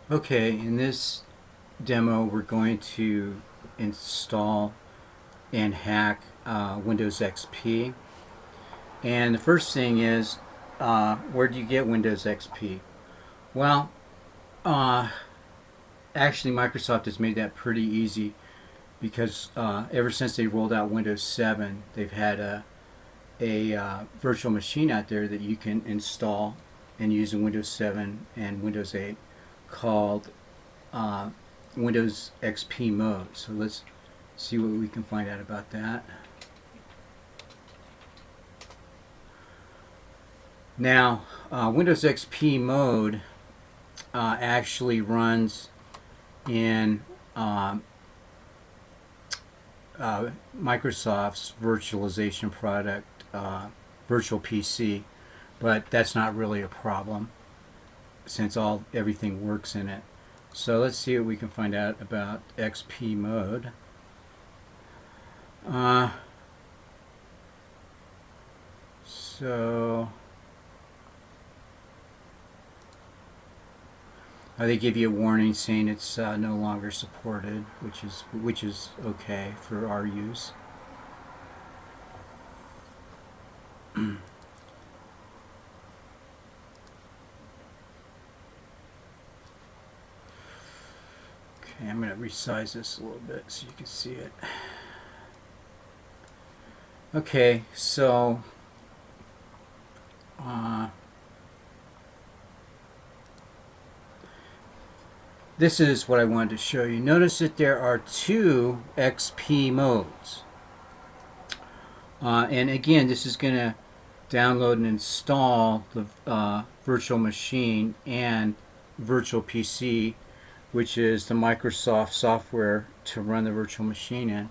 Okay, in this demo we're going to install and hack Windows XP. And the first thing is, where do you get Windows XP? Well, uh, actually Microsoft has made that pretty easy because ever since they rolled out Windows 7, they've had a virtual machine out there that you can install and use in Windows 7 and Windows 8 called uh, Windows XP mode. So let's see what we can find out about that. Now, Windows XP mode actually runs in Microsoft's virtualization product, Virtual PC, but that's not really a problem since everything works in it. So let's see what we can find out about XP mode. Uh, so they give you a warning saying it's no longer supported, which is okay for our use. Okay, I'm going to resize this a little bit so you can see it. Okay, so this is what I wanted to show you. Notice that there are two XP modes. And again, this is going to download and install the virtual machine and virtual PC, which is the Microsoft software to run the virtual machine in.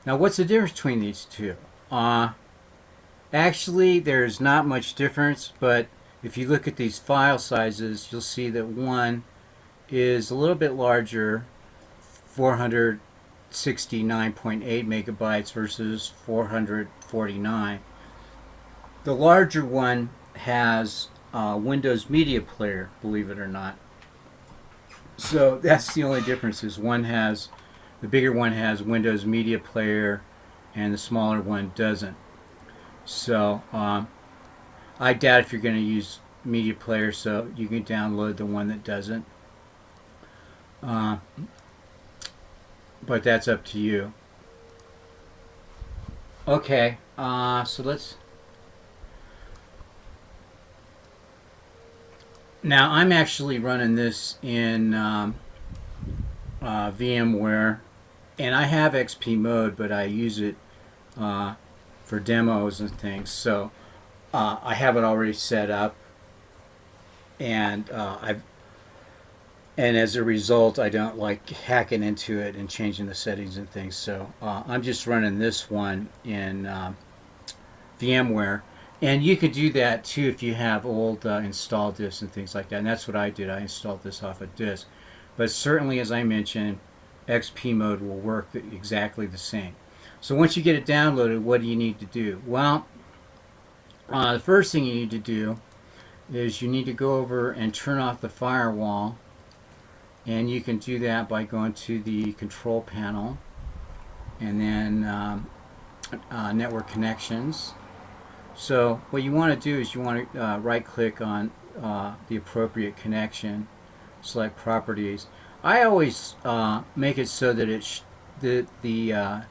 Now, what's the difference between these two? Actually, there's not much difference, but if you look at these file sizes, you'll see that one is a little bit larger, 469.8 megabytes versus 449. The larger one has Windows Media Player, believe it or not. So that's the only difference. Is the bigger one has Windows Media Player, and the smaller one doesn't. So I doubt if you're going to use Media Player, so you can download the one that doesn't. But that's up to you. Okay, so let's. Now I'm actually running this in VMware, and I have XP mode, but I use it for demos and things. So I have it already set up, and and as a result, I don't like hacking into it and changing the settings and things. So I'm just running this one in VMware. And you could do that too if you have old installed disks and things like that. And that's what I did. I installed this off a disk. But certainly, as I mentioned, XP mode will work exactly the same. So once you get it downloaded, what do you need to do? Well, the first thing you need to do is you need to go over and turn off the firewall. And you can do that by going to the control panel and then network connections. So what you want to do is you want to right click on the appropriate connection, select properties. I always make it so that the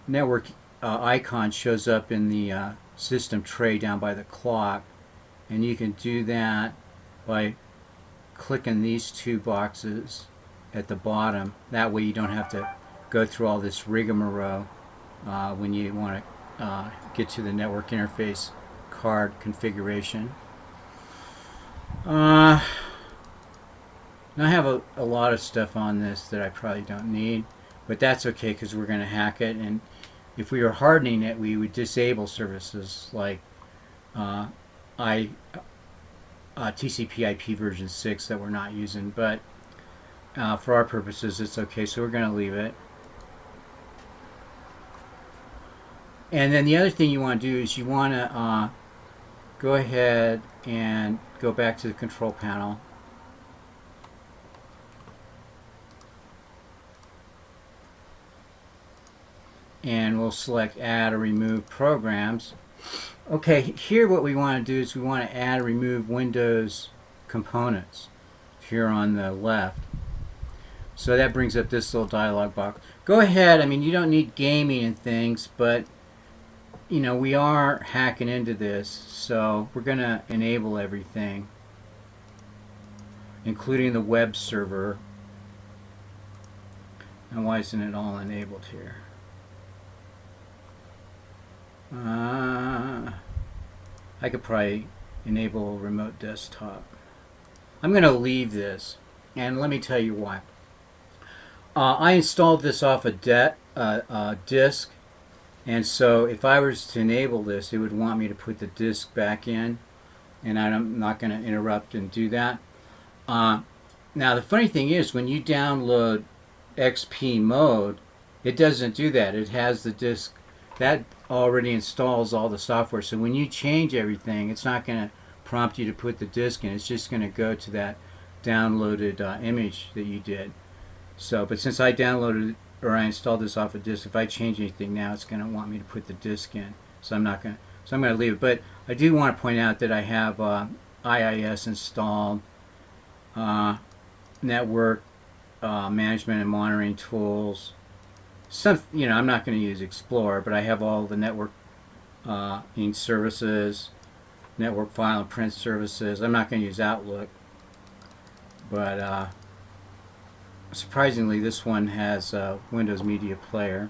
network icon shows up in the system tray down by the clock, and you can do that by clicking these two boxes at the bottom. That way you don't have to go through all this rigmarole when you want to get to the network interface card configuration. Now I have a lot of stuff on this that I probably don't need, but that's okay because we're going to hack it, and if we were hardening it, we would disable services like TCP/IP version 6 that we're not using, but for our purposes it's okay, so we're going to leave it. And then the other thing you want to do is you want to go ahead and go back to the control panel, and we'll select add or remove programs. Okay, here what we want to do is we want to add or remove Windows components here on the left. So that brings up this little dialog box. Go ahead, I mean, you don't need gaming and things, but you know, we are hacking into this, so we're going to enable everything, including the web server. And why isn't it all enabled here? I could probably enable remote desktop. I'm going to leave this, and let me tell you why. I installed this off a disk, and so if I was to enable this, it would want me to put the disk back in, and I'm not going to interrupt and do that. Now the funny thing is, when you download XP mode, it doesn't do that. It has the disk that already installs all the software, so when you change everything, it's not going to prompt you to put the disk in. It's just going to go to that downloaded image that you did. So, but since I downloaded or I installed this off a disk, if I change anything now, it's going to want me to put the disk in. So I'm not going to. So I'm going to leave it. But I do want to point out that I have IIS installed, network management and monitoring tools. Some, you know, I'm not going to use Explorer, but I have all the network services, network file and print services. I'm not going to use Outlook, but surprisingly, this one has Windows Media Player,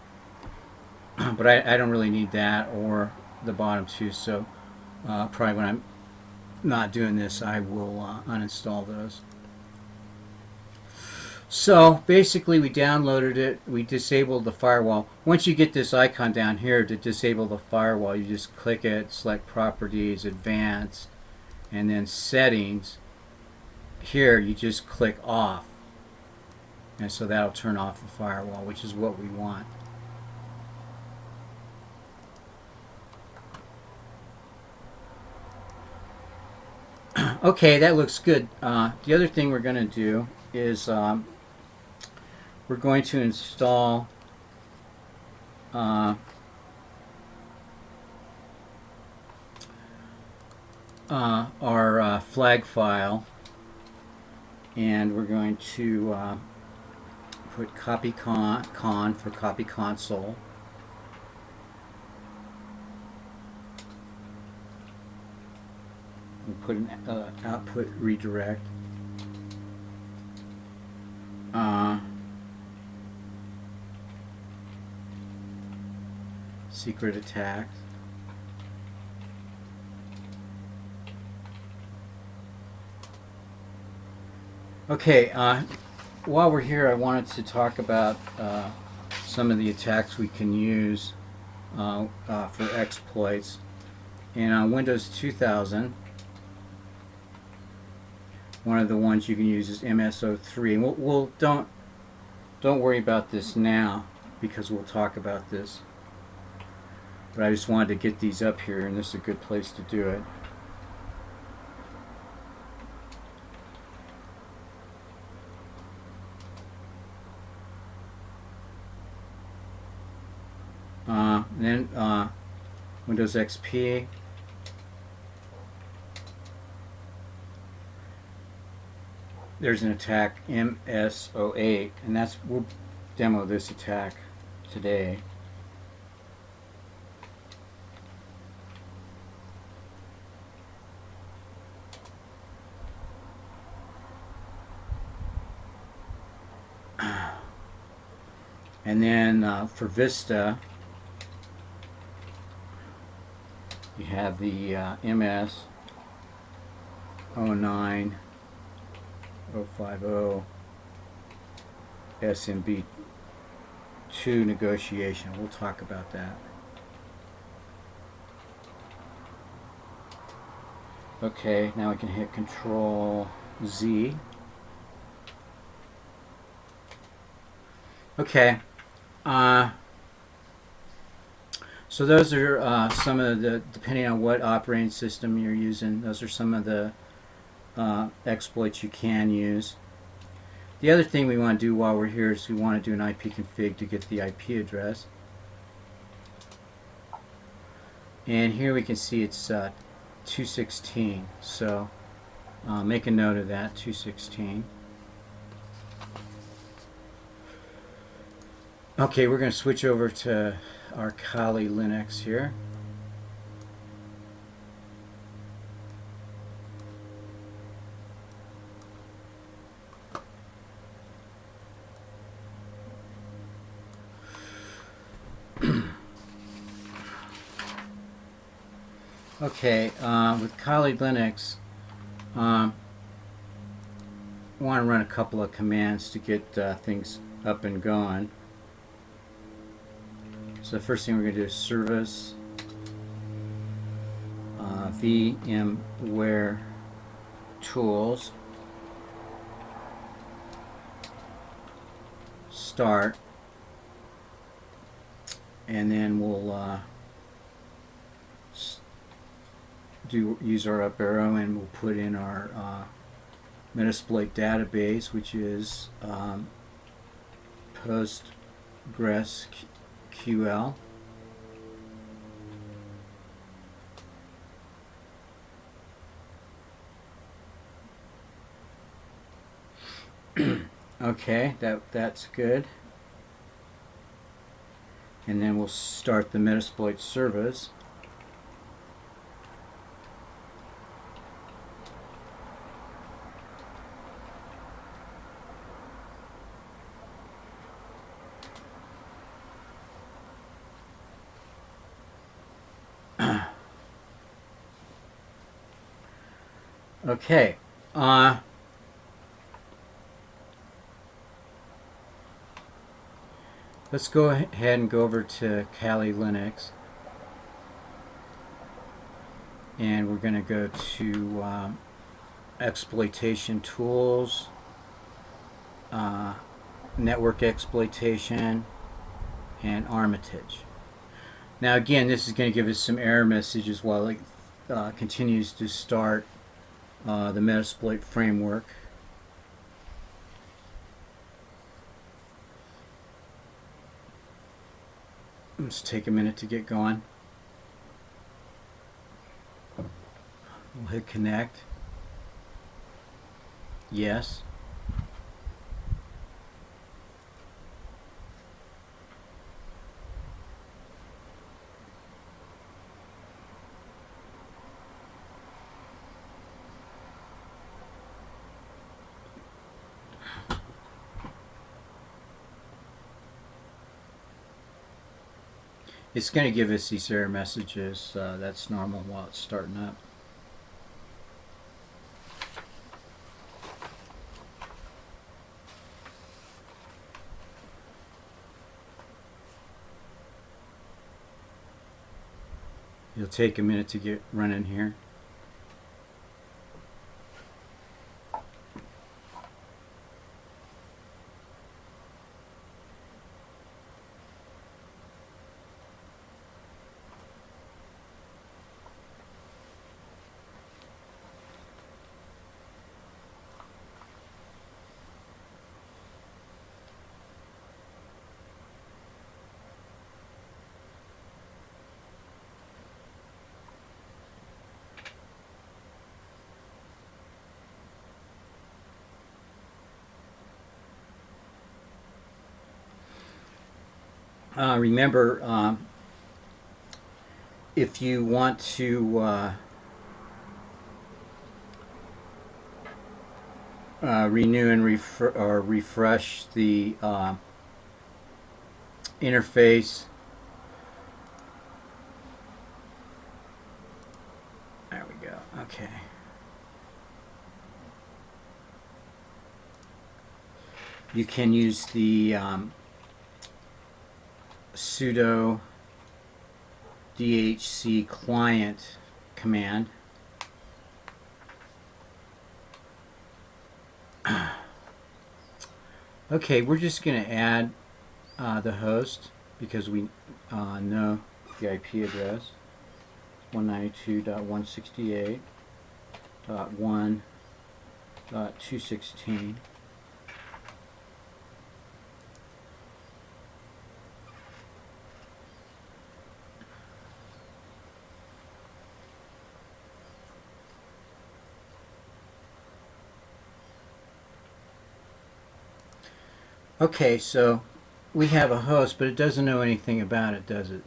but I don't really need that or the bottom two. So probably when I'm not doing this, I will uninstall those. So basically we downloaded it, we disabled the firewall. Once you get this icon down here to disable the firewall, you just click it, select Properties, Advanced, and then Settings. Here you just click Off, and so that'll turn off the firewall, which is what we want. Okay, that looks good. The other thing we're going to do is we're going to install our flag file, and we're going to put copy con for copy console. We'll put an output redirect. Secret attacks. Okay, while we're here, I wanted to talk about some of the attacks we can use for exploits. And on Windows 2000, one of the ones you can use is MS03. And we'll don't worry about this now, because we'll talk about this. But I just wanted to get these up here, and this is a good place to do it. Then Windows XP. There's an attack MS08, and we'll demo this attack today. And then for Vista, you have the MS 09 050 SMB2 negotiation. We'll talk about that. Okay, now we can hit Control Z. Okay. So those are some of the, depending on what operating system you're using, those are some of the exploits you can use. The other thing we want to do while we're here is we want to do an IP config to get the IP address. And here we can see it's 216. So make a note of that, 216. Okay, we're going to switch over to our Kali Linux here. Okay, with Kali Linux, want to run a couple of commands to get things up and going. So the first thing we're going to do is service VMware tools start, and then we'll use our up arrow, and we'll put in our Metasploit database, which is PostgreSQL. Okay, that's good. And then we'll start the Metasploit service. Okay. Let's go ahead and go over to Kali Linux. And we're going to go to exploitation tools, network exploitation, and Armitage. Now again, this is going to give us some error messages while it continues to start the Metasploit framework. Let's take a minute to get going. We'll hit connect. Yes. It's going to give us these error messages. That's normal while it's starting up. It'll take a minute to get running here. Remember, if you want to renew and refresh the interface, there we go. Okay. You can use the sudo dhc client command. Okay, we're just going to add the host because we know the IP address, 192.168.1.216. Okay, so we have a host, but it doesn't know anything about it, does it?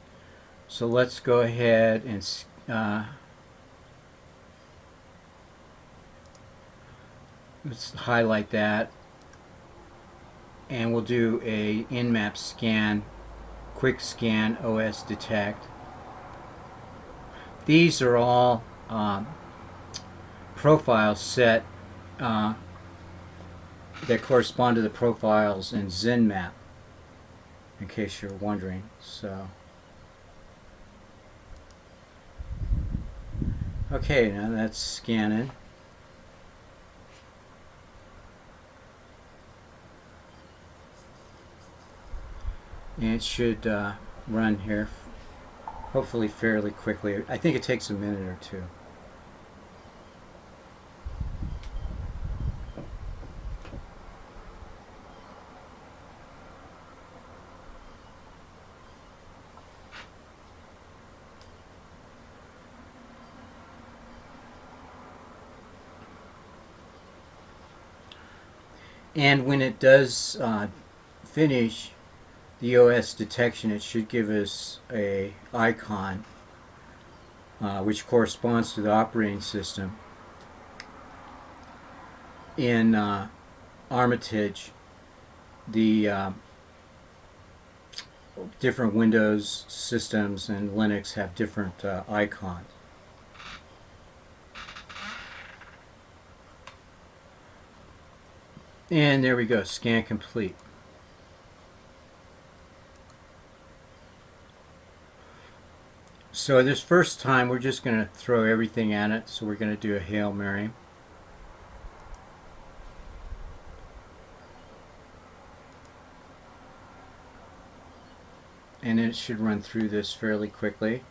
So let's go ahead and let's highlight that, and we'll do a nmap scan, quick scan OS detect. These are all profiles set uh, that correspond to the profiles in ZenMap, in case you're wondering. So, okay, now that's scanning. And it should run here, hopefully fairly quickly. I think it takes a minute or two. And when it does finish the OS detection, it should give us a icon which corresponds to the operating system. In Armitage, the different Windows systems and Linux have different icons. And there we go, scan complete. So this first time we're just going to throw everything at it. So we're going to do a Hail Mary. And it should run through this fairly quickly.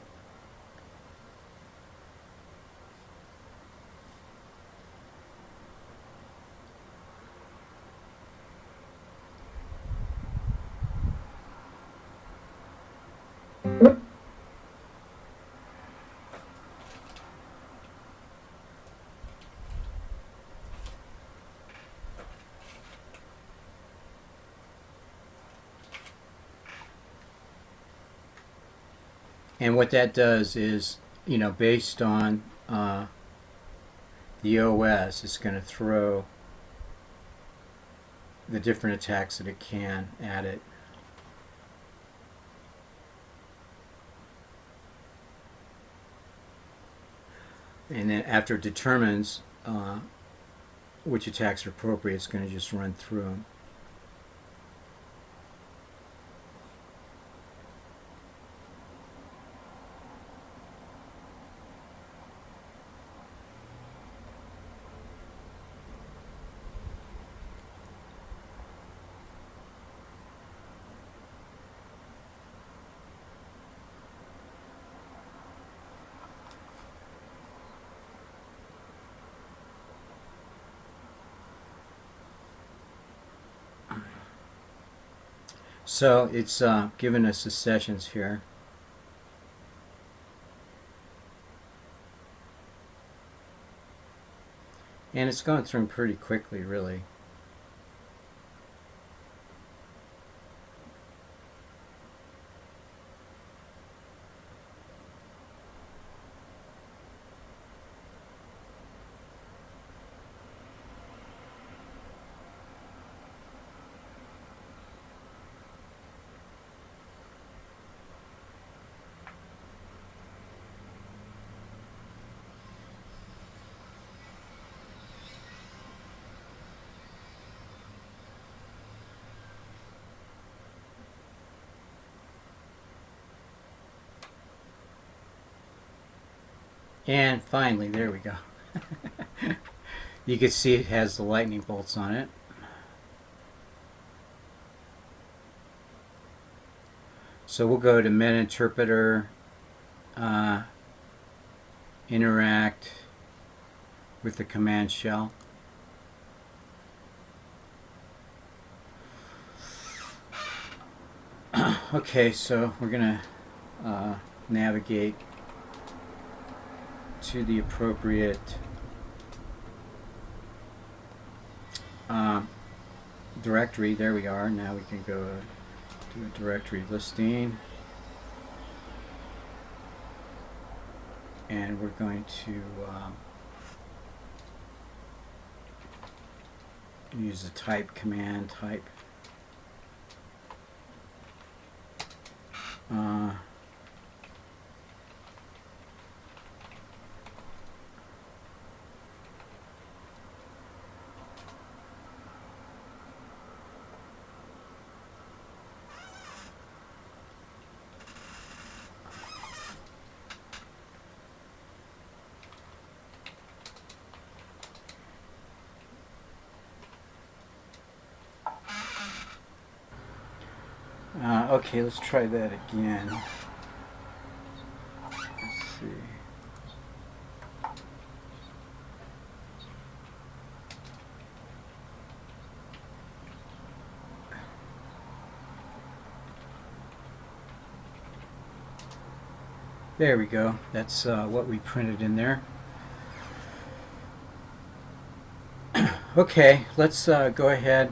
And what that does is, based on the OS, it's going to throw the different attacks that it can at it. And then after it determines which attacks are appropriate, it's going to just run through them. So it's giving us the sessions here. And it's going through them pretty quickly, really. And finally, there we go. You can see it has the lightning bolts on it. So we'll go to Meta Interpreter, interact with the command shell. Okay, so we're going to navigate to the appropriate directory. There we are. Now we can go do a directory listing. And we're going to use the type command type. Okay, let's try that again. Let's see. There we go. That's what we printed in there. Okay, let's go ahead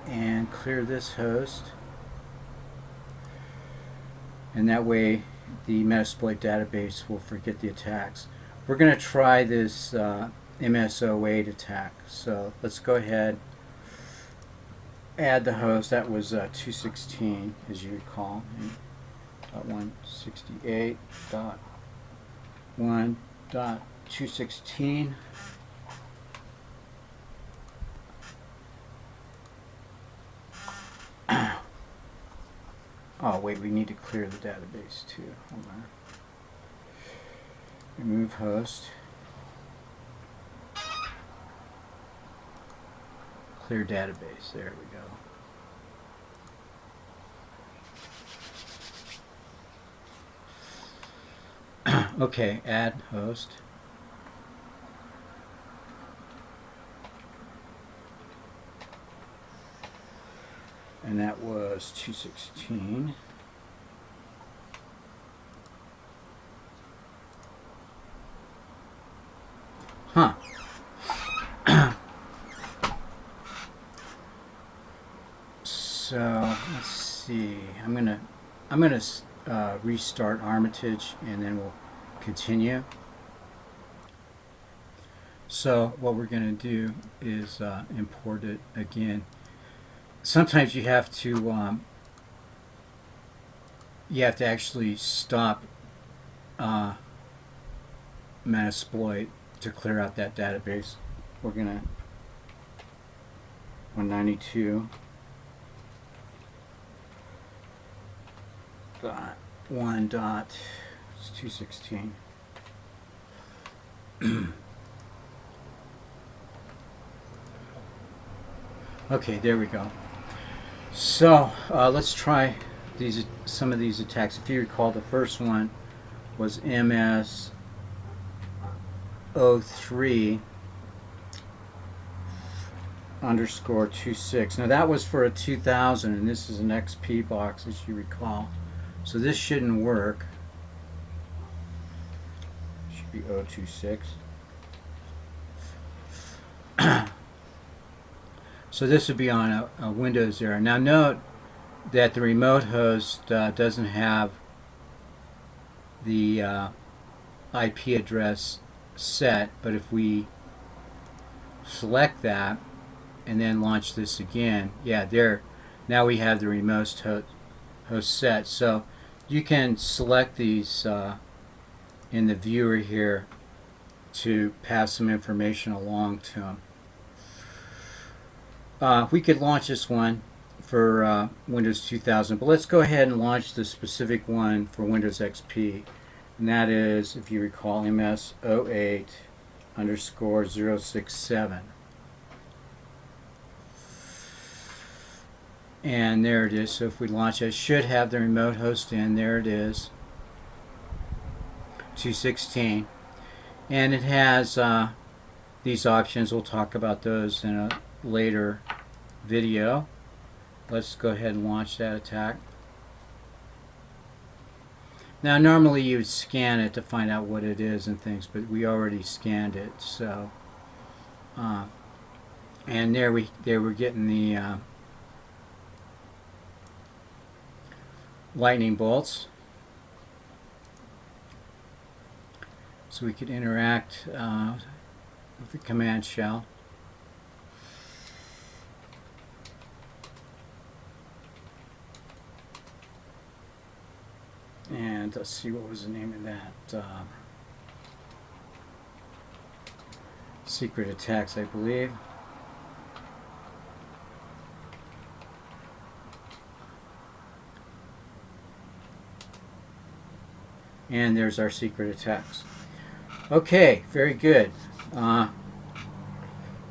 and clear this host. And that way the Metasploit database will forget the attacks. We're going to try this MS08 attack. So let's go ahead, add the host. That was 216, as you recall. 168.1.216. Oh wait, we need to clear the database too. Hold on. Remove host. Clear database. There we go. Okay, add host. And that was 216. Huh. So let's see. I'm gonna restart Armitage, and then we'll continue. So what we're gonna do is import it again. Sometimes you have to actually stop Metasploit to clear out that database. We're gonna 192.1.216. Okay, there we go. So let's try some of these attacks. If you recall, the first one was MS03 underscore 26. Now that was for a 2000, and this is an XP box, as you recall. So this shouldn't work. Should be 026. So this would be on a Windows error. Now note that the remote host doesn't have the IP address set, but if we select that and then launch this again, yeah, there, now we have the remote host set. So you can select these in the viewer here to pass some information along to them. We could launch this one for Windows 2000, but let's go ahead and launch the specific one for Windows XP, and that is, if you recall, MS08 underscore 067. And there it is. So if we launch it, should have the remote host in. There it is, 216, and it has these options. We'll talk about those in a later video. Let's go ahead and launch that attack. Now normally you would scan it to find out what it is and things, but we already scanned it, so And there we're getting the lightning bolts. So we could interact with the command shell. And let's see, what was the name of that? Secret attacks, I believe. And there's our secret attacks. Okay, very good.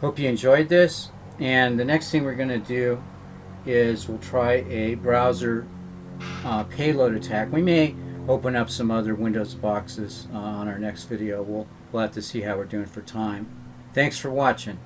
Hope you enjoyed this. And the next thing we're going to do is we'll try a browser payload attack. We may open up some other Windows boxes on our next video. We'll have to see how we're doing for time. Thanks for watching.